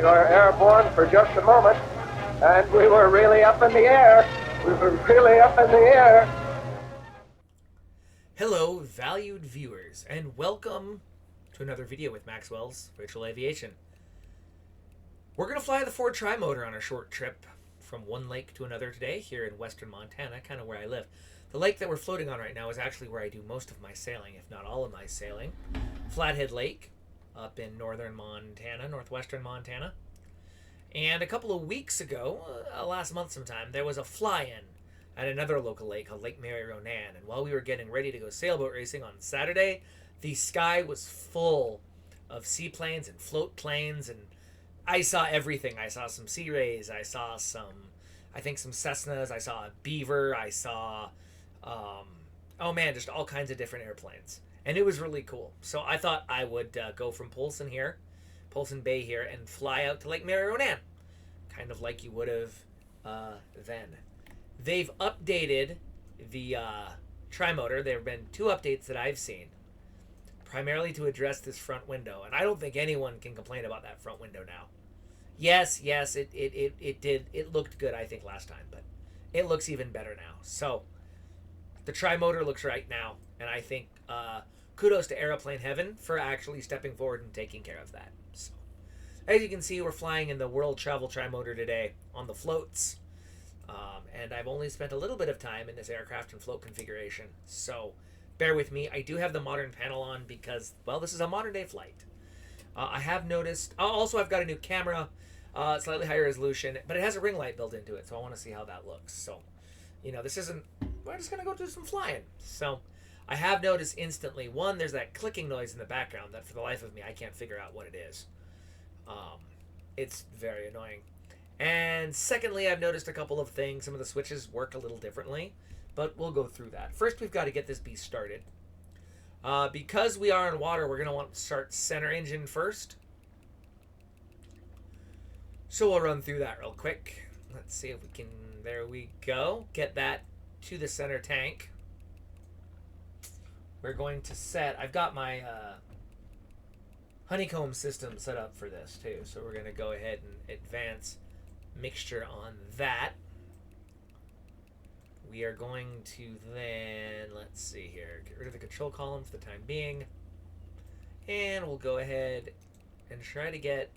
were airborne for just a moment, and we were really up in the air. We were really up in the air. Hello, valued viewers, and welcome to another video with Maxwell's Virtual Aviation. We're going to fly the Ford Trimotor on a short trip from one lake to another today here in western Montana, kind of where I live. The lake that we're floating on right now is actually where I do most of my sailing, if not all of my sailing. Flathead Lake up in northern Montana, northwestern Montana. And a couple of weeks ago, last month sometime, there was a fly-in at another local lake called Lake Ronan. And while we were getting ready to go sailboat racing on Saturday, the sky was full of seaplanes and float planes, and I saw everything. I saw some Sea Rays, I saw some Cessnas, I saw a Beaver, I saw, just all kinds of different airplanes. And it was really cool. So I thought I would go from Polson Bay here, and fly out to Lake Ronan, kind of like you would have then. They've updated the Trimotor. There have been two updates that I've seen, primarily to address this front window. And I don't think anyone can complain about that front window now. Yes, it looked good, I think, last time, but it looks even better now. So the Trimotor looks right now, and I think kudos to Aeroplane Heaven for actually stepping forward and taking care of that. So, as you can see, we're flying in the World Travel Trimotor today on the floats. And I've only spent a little bit of time in this aircraft and float configuration, so bear with me. I do have the modern panel on because, well, this is a modern day flight. I have noticed, also I've got a new camera, slightly higher resolution, but it has a ring light built into it, so I want to see how that looks. So, this isn't, we're just going to go do some flying. So, I have noticed instantly, one, there's that clicking noise in the background that for the life of me, I can't figure out what it is. It's very annoying. And secondly, I've noticed a couple of things. Some of the switches work a little differently, but we'll go through that. First, we've got to get this beast started. Because we are in water, we're going to want to start center engine first. So we'll run through that real quick. Let's see if we can, there we go. Get that to the center tank. We're going to set, I've got my honeycomb system set up for this too. So we're going to go ahead and advance mixture on that. We are going to then, let's see here, get rid of the control column for the time being, and we'll go ahead and try to get,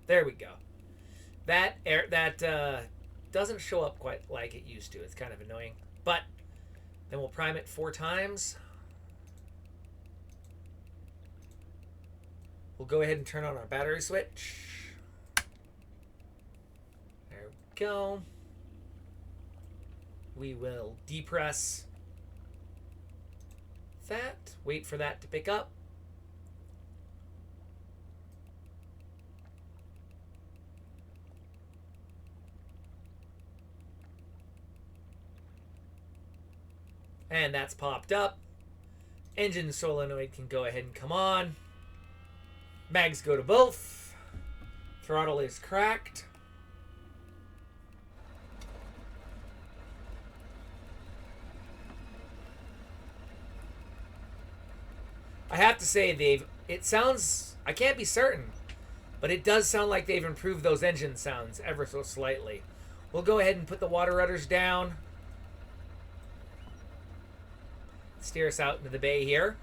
there we go. That doesn't show up quite like it used to. It's kind of annoying, but then we'll prime it 4 times. We'll go ahead and turn on our battery switch. There we go. We will depress that, wait for that to pick up. And that's popped up. Engine solenoid can go ahead and come on. Mags go to both. Throttle is cracked. I have to say, it sounds, I can't be certain, but it does sound like they've improved those engine sounds ever so slightly. We'll go ahead and put the water rudders down. Steer us out into the bay here.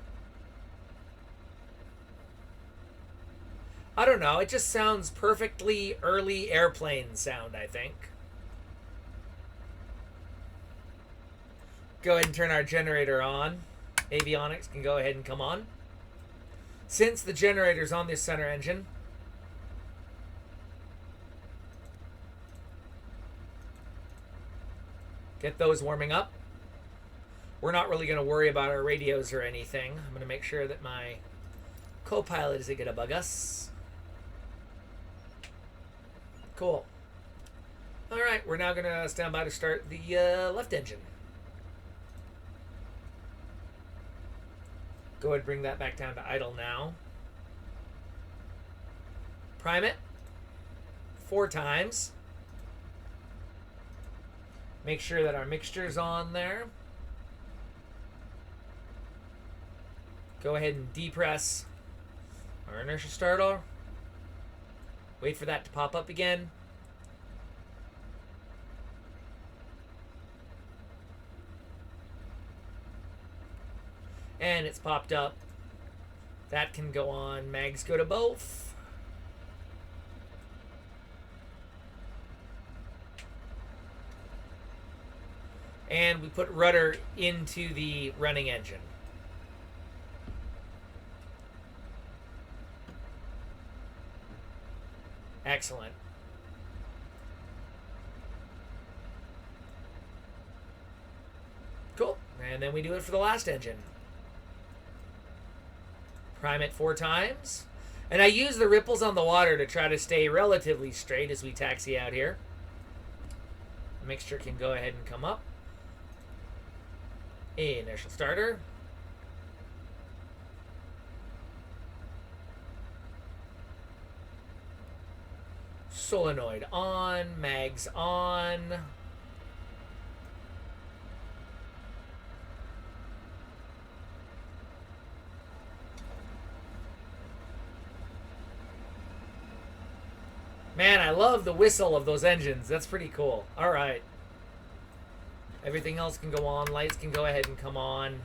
I don't know, it just sounds perfectly early airplane sound, I think. Go ahead and turn our generator on. Avionics can go ahead and come on. Since the generator's on this center engine, get those warming up. We're not really going to worry about our radios or anything. I'm going to make sure that my co-pilot isn't going to bug us. Cool. All right, we're now going to stand by to start the left engine. Go ahead and bring that back down to idle now. Prime it 4 times. Make sure that our mixture's on there. Go ahead and depress our inertia starter. Wait for that to pop up again. And it's popped up. That can go on. Mags go to both. And we put rudder into the running engine. Excellent. Cool. And then we do it for the last engine. Prime it 4 times. And I use the ripples on the water to try to stay relatively straight as we taxi out here. The mixture can go ahead and come up. Initial starter. Solenoid on, mags on. Man, I love the whistle of those engines. That's pretty cool. All right. Everything else can go on. Lights can go ahead and come on.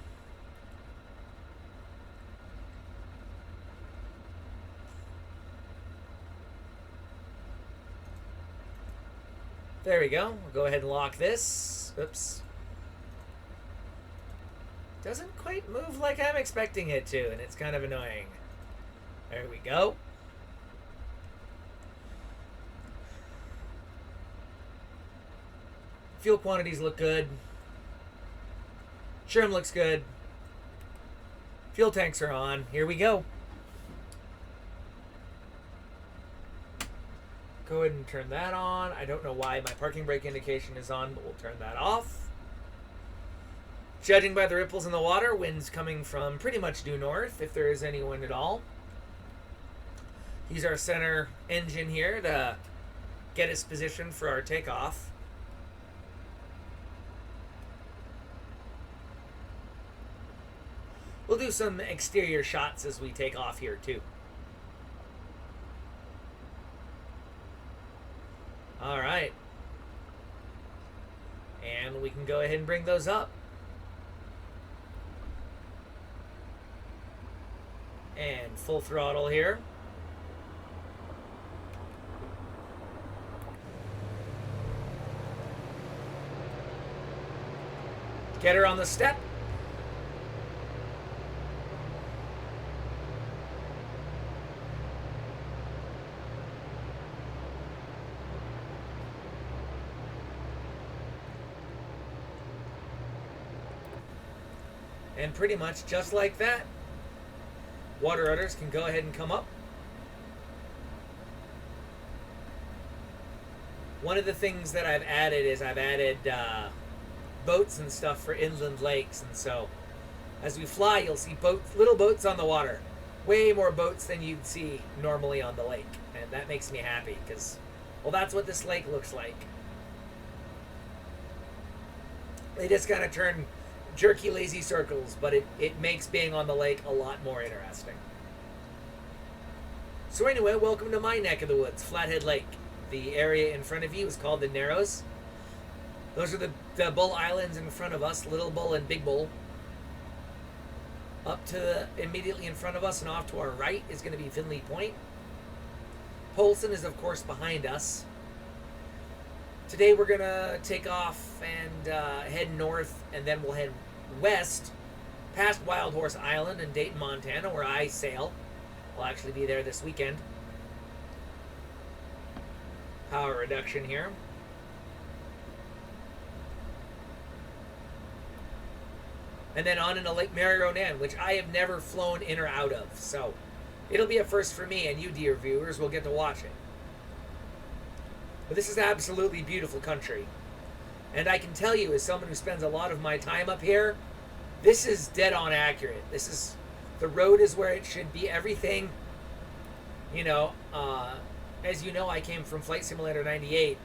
There we go. We'll go ahead and lock this. Oops. Doesn't quite move like I'm expecting it to, and it's kind of annoying. There we go. Fuel quantities look good. Trim looks good. Fuel tanks are on. Here we go. Go ahead and turn that on. I don't know why my parking brake indication is on, but we'll turn that off. Judging by the ripples in the water, wind's coming from pretty much due north, if there is any wind at all. Use our center engine here to get us positioned for our takeoff. We'll do some exterior shots as we take off here, too. All right. And we can go ahead and bring those up. And full throttle here. Get her on the step. And pretty much just like that, water rudders can go ahead and come up. One of the things that I've added is I've added boats and stuff for inland lakes, and so as we fly, you'll see boats, little boats on the water. Way more boats than you'd see normally on the lake, and that makes me happy because, well, that's what this lake looks like. They just kind of turn jerky, lazy circles, but it makes being on the lake a lot more interesting. So anyway, welcome to my neck of the woods, Flathead Lake. The area in front of you is called the Narrows. Those are the Bull Islands in front of us, Little Bull and Big Bull. Up to immediately in front of us and off to our right is going to be Finley Point. Polson is, of course, behind us. Today we're going to take off and head north, and then we'll head west past Wild Horse Island in Dayton, Montana, where I sail. I'll actually be there this weekend. Power reduction here. And then on into Lake Mary Ronan, which I have never flown in or out of. So it'll be a first for me, and you, dear viewers, will get to watch it. But this is absolutely beautiful country. And I can tell you, as someone who spends a lot of my time up here, this is dead on accurate. This is, the road is where it should be. Everything, you know, as you know, I came from Flight Simulator 98.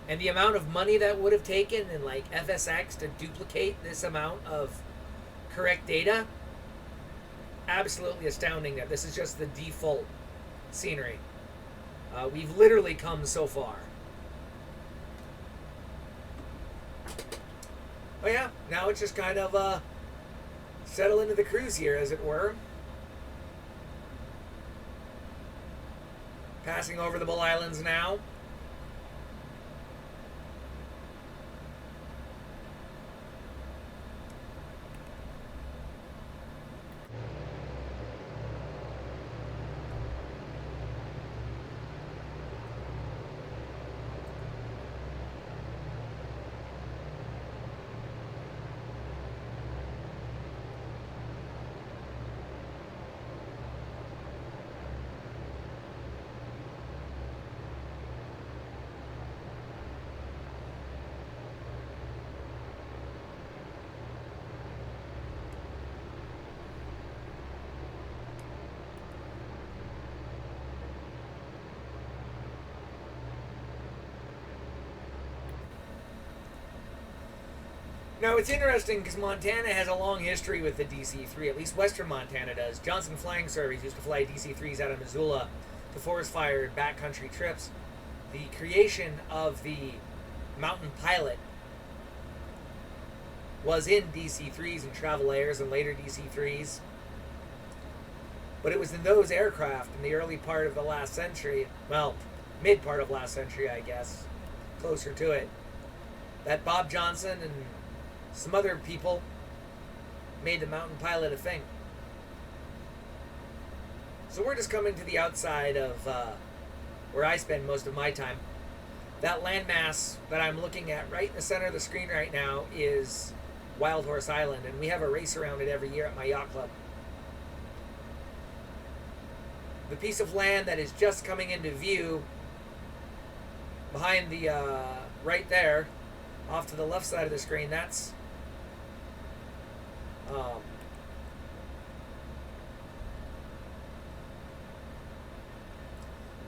And the amount of money that would have taken in like FSX to duplicate this amount of correct data, absolutely astounding that this is just the default scenery. We've literally come so far. Oh yeah, now it's just kind of settle into the cruise here, as it were. Passing over the Bull Islands now. Now, it's interesting because Montana has a long history with the DC-3, at least Western Montana does. Johnson Flying Service used to fly DC-3s out of Missoula to forest fire and backcountry trips. The creation of the Mountain Pilot was in DC-3s and Travel Airs and later DC-3s. But it was in those aircraft in the early part of the last century, well, mid part of last century, I guess, closer to it, that Bob Johnson and some other people made the Mountain Pilot a thing. So we're just coming to the outside of where I spend most of my time. That landmass that I'm looking at right in the center of the screen right now is Wild Horse Island, and we have a race around it every year at my yacht club. The piece of land that is just coming into view behind the right there, off to the left side of the screen, that's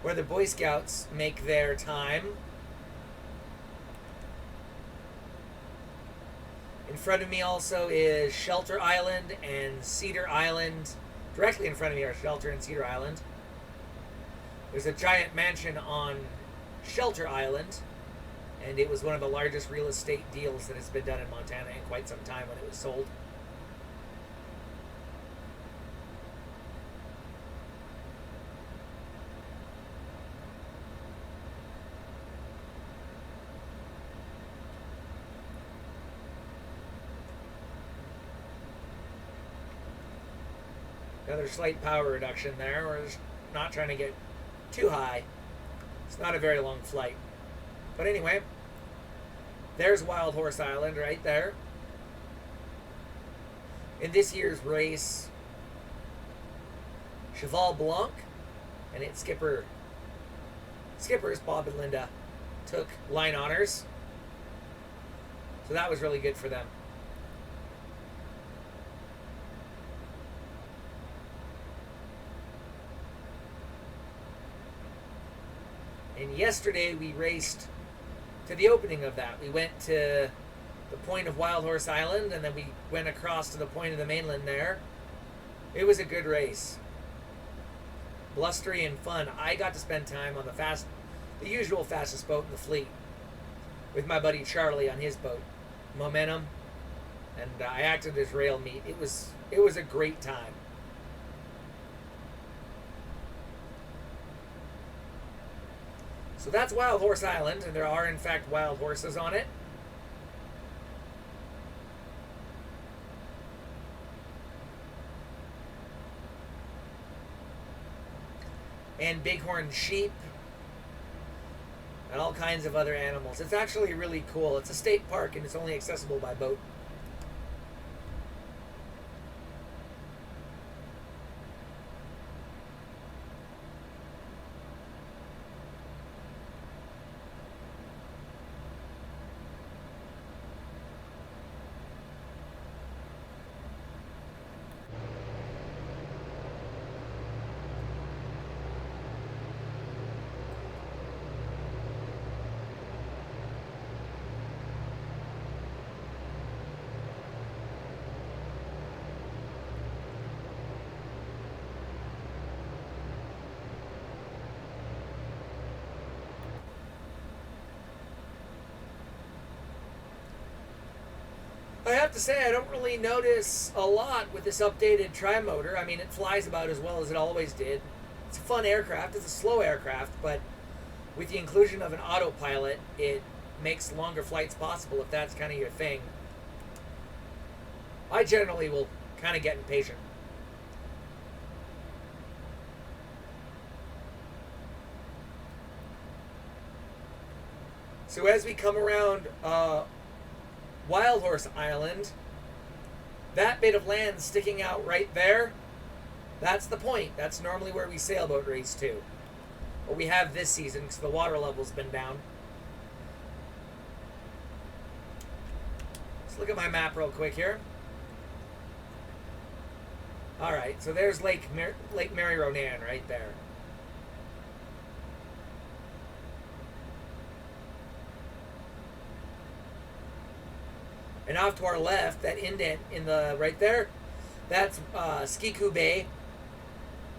where the Boy Scouts make their time. In front of me also is Shelter Island and Cedar Island. Directly in front of me are Shelter and Cedar Island. There's a giant mansion on Shelter Island, and it was one of the largest real estate deals that has been done in Montana in quite some time when it was sold. Another slight power reduction there. We're just not trying to get too high. It's not a very long flight. But anyway, there's Wild Horse Island right there. In this year's race, Cheval Blanc and its skippers, Bob and Linda, took line honors. So that was really good for them. And yesterday we raced to the opening of that. We went to the point of Wild Horse Island, and then we went across to the point of the mainland there. It was a good race. Blustery and fun. I got to spend time on the usual fastest boat in the fleet with my buddy Charlie on his boat, Momentum, and I acted as rail meet. It was a great time. So that's Wild Horse Island, and there are in fact wild horses on it. And bighorn sheep, and all kinds of other animals. It's actually really cool. It's a state park, and it's only accessible by boat. I have to say, I don't really notice a lot with this updated Trimotor. I mean, it flies about as well as it always did. It's a fun aircraft. It's a slow aircraft, but with the inclusion of an autopilot, it makes longer flights possible if that's kind of your thing. I generally will kind of get impatient. So as we come around Wild Horse Island, that bit of land sticking out right there, that's the point. That's normally where we sailboat race to. Or we have this season because the water level's been down. Let's look at my map real quick here. Alright, so there's Lake Mary Ronan right there. And off to our left, that indent in the right there, that's Skiku Bay.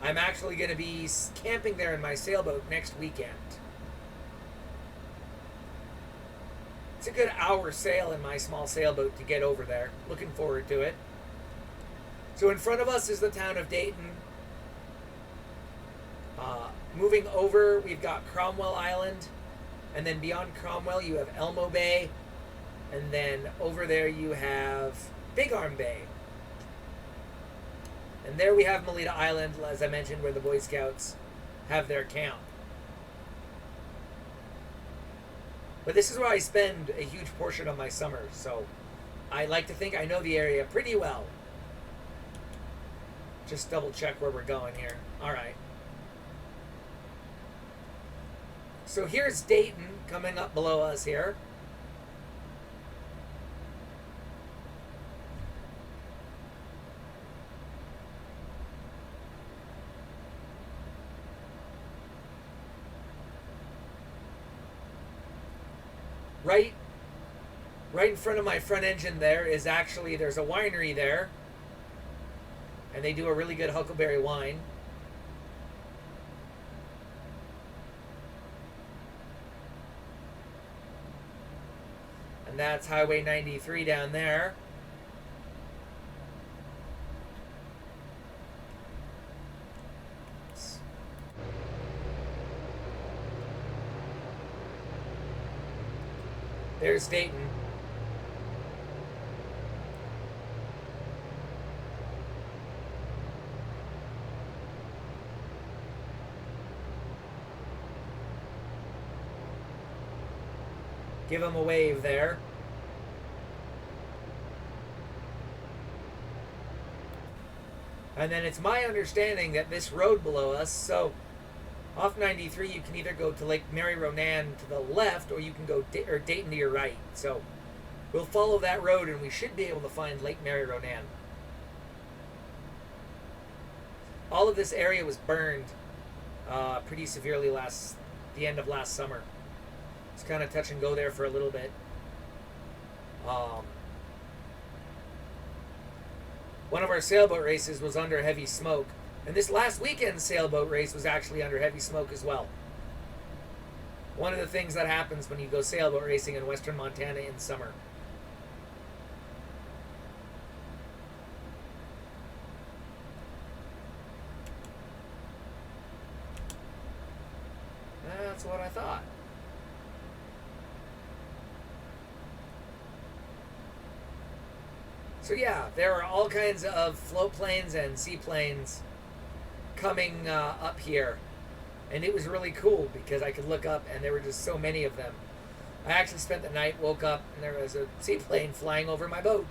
I'm actually going to be camping there in my sailboat next weekend. It's a good hour sail in my small sailboat to get over there. Looking forward to it. So in front of us is the town of Dayton. Moving over, we've got Cromwell Island. And then beyond Cromwell, you have Elmo Bay. And then over there you have Big Arm Bay. And there we have Melita Island, as I mentioned, where the Boy Scouts have their camp. But this is where I spend a huge portion of my summers, so I like to think I know the area pretty well. Just double check where we're going here. Alright. So here's Dayton coming up below us here. Right in front of my front engine there is actually, there's a winery there. And they do a really good huckleberry wine. And that's Highway 93 down there. There's Dayton. Give him a wave there. And then it's my understanding that this road below us, so off 93, you can either go to Lake Mary Ronan to the left, or you can go Dayton to your right. So we'll follow that road, and we should be able to find Lake Mary Ronan. All of this area was burned pretty severely the end of last summer. It's kind of touch and go there for a little bit. One of our sailboat races was under heavy smoke. And this last weekend's sailboat race was actually under heavy smoke as well. One of the things that happens when you go sailboat racing in western Montana in summer. That's what I thought. So yeah, there are all kinds of float planes and seaplanes coming up here. And it was really cool because I could look up and there were just so many of them. I actually spent the night, woke up, and there was a seaplane flying over my boat.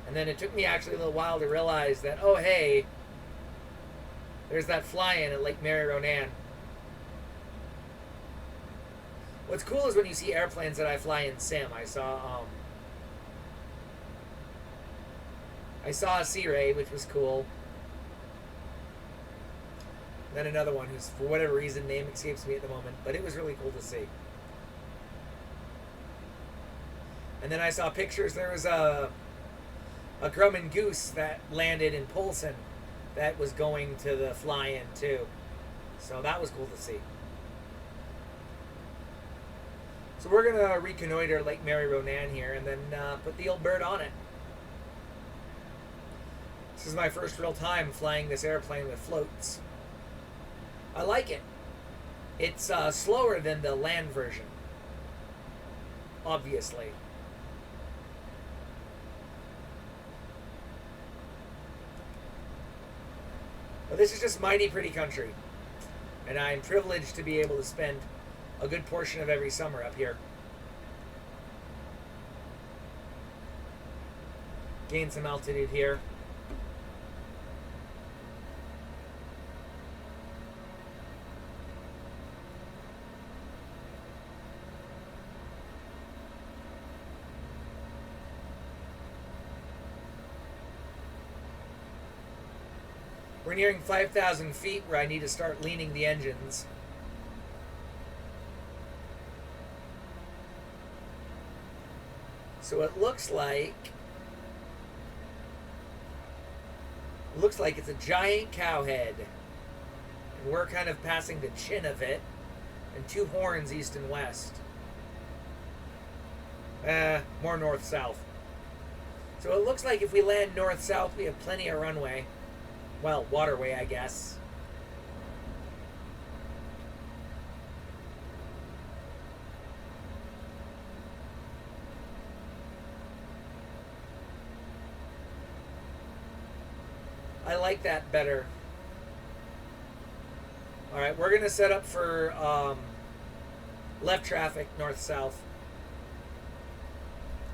And then it took me actually a little while to realize that, oh hey, there's that fly-in at Lake Mary Ronan. What's cool is when you see airplanes that I fly in sim. I saw a Sea Ray, which was cool. Then another one whose, for whatever reason, name escapes me at the moment, but it was really cool to see. And then I saw pictures. There was a Grumman goose that landed in Polson that was going to the fly-in too. So that was cool to see. So we're going to reconnoiter Lake Mary Ronan here and then put the old bird on it. This is my first real time flying this airplane with floats. I like it. It's slower than the land version, obviously. But this is just mighty pretty country. And I'm privileged to be able to spend a good portion of every summer up here. Gain some altitude here. We're nearing 5,000 feet where I need to start leaning the engines. So it looks like it's a giant cow head. And we're kind of passing the chin of it. And two horns east and west. More north-south. So it looks like if we land north-south, we have plenty of runway. Well, waterway, I guess. I like that better. Alright, we're going to set up for left traffic, north-south.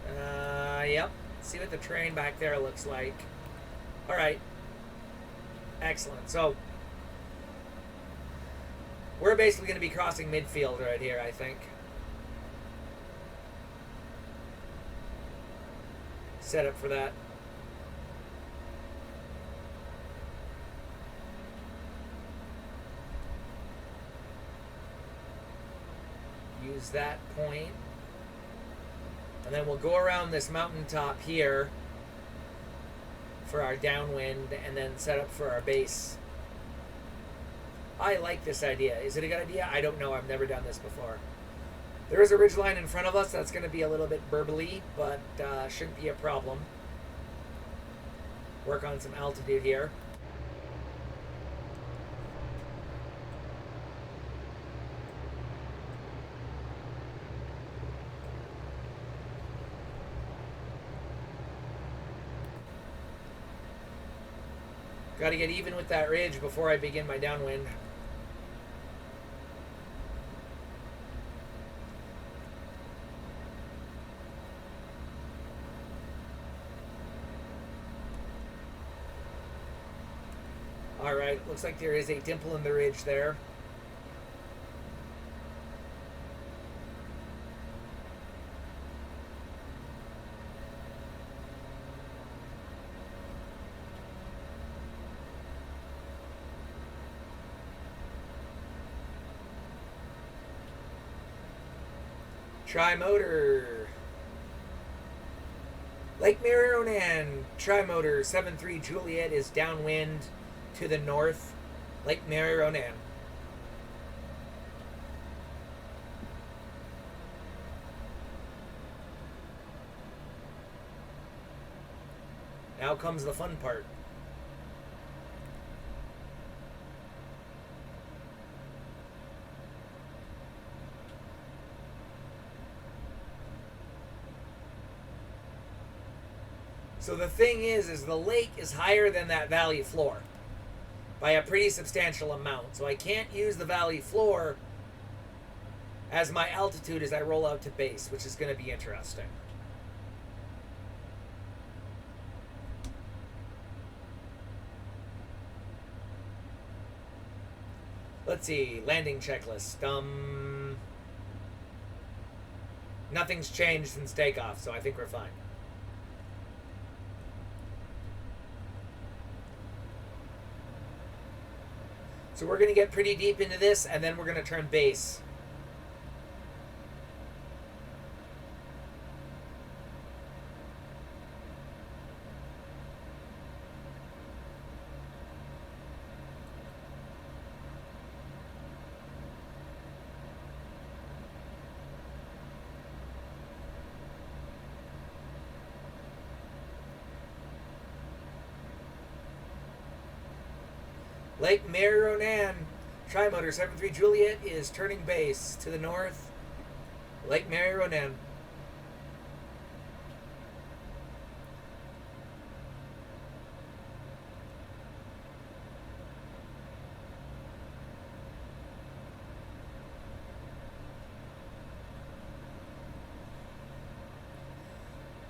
Yep. See what the terrain back there looks like. Alright. Excellent. So, we're basically going to be crossing midfield right here, I think. Set up for that. Use that point. And then we'll go around this mountaintop here for our downwind and then set up for our base. I like this idea. Is it a good idea? I don't know. I've never done this before. There is a ridgeline in front of us that's going to be a little bit burbly, but shouldn't be a problem. Work on some altitude here. Got to get even with that ridge before I begin my downwind. Alright, looks like there is a dimple in the ridge there. Trimotor. Lake Mary Ronan. Trimotor 73 Juliet is downwind to the north. Lake Mary Ronan. Now comes the fun part. So the thing is the lake is higher than that valley floor by a pretty substantial amount. So I can't use the valley floor as my altitude as I roll out to base, which is going to be interesting. Let's see, landing checklist. Nothing's changed since takeoff, so I think we're fine. So we're going to get pretty deep into this, and then we're going to turn base. Lake Ronan. Trimotor 73 Juliet is turning base to the north. Lake Ronan.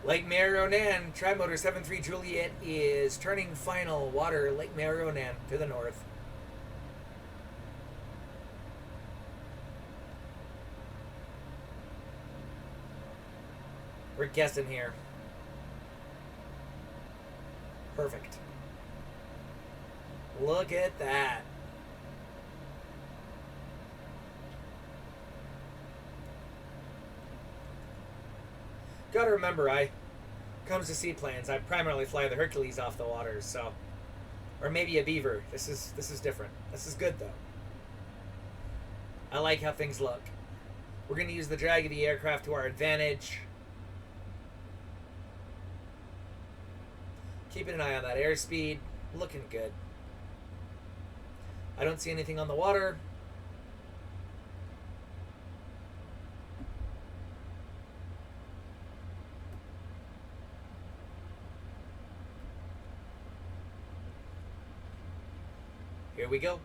Lake Ronan, Trimotor 73 Juliet is turning final water, Lake Ronan to the north. We're guessing here. Perfect. Look at that. Gotta remember, comes to seaplanes, I primarily fly the Hercules off the water, so, or maybe a Beaver. This is different. This is good though. I like how things look. We're gonna use the drag of the aircraft to our advantage. Keeping an eye on that airspeed. Looking good. I don't see anything on the water. Here we go.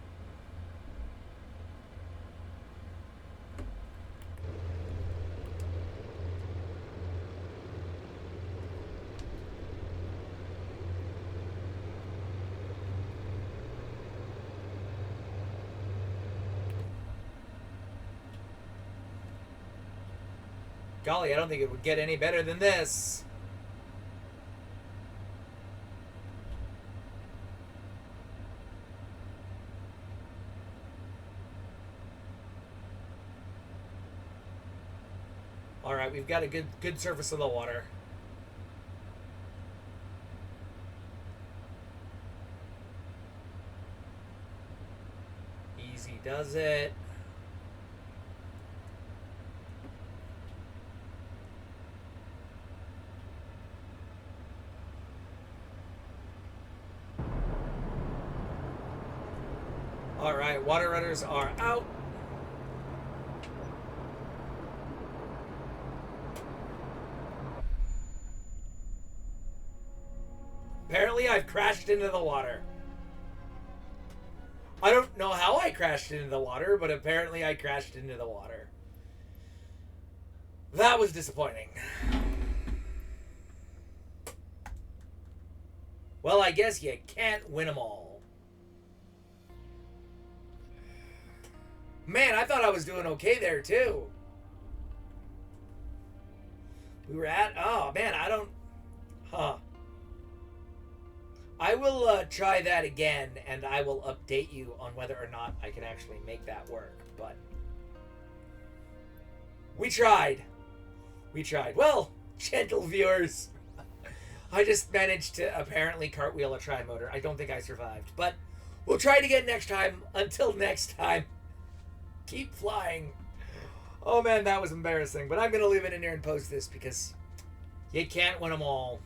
Golly, I don't think it would get any better than this. All right, we've got a good surface of the water. Easy does it. All right, water rudders are out. Apparently, I've crashed into the water. I don't know how I crashed into the water, but apparently I crashed into the water. That was disappointing. Well, I guess you can't win them all. Man, I thought I was doing okay there, too. We were at... Oh, man, I don't... Huh. I will try that again, and I will update you on whether or not I can actually make that work. But we tried. We tried. Well, gentle viewers, I just managed to apparently cartwheel a Trimotor. I don't think I survived, but we'll try it again next time. Until next time, keep flying. Oh, man, that was embarrassing. But I'm going to leave it in there and post this because you can't win them all.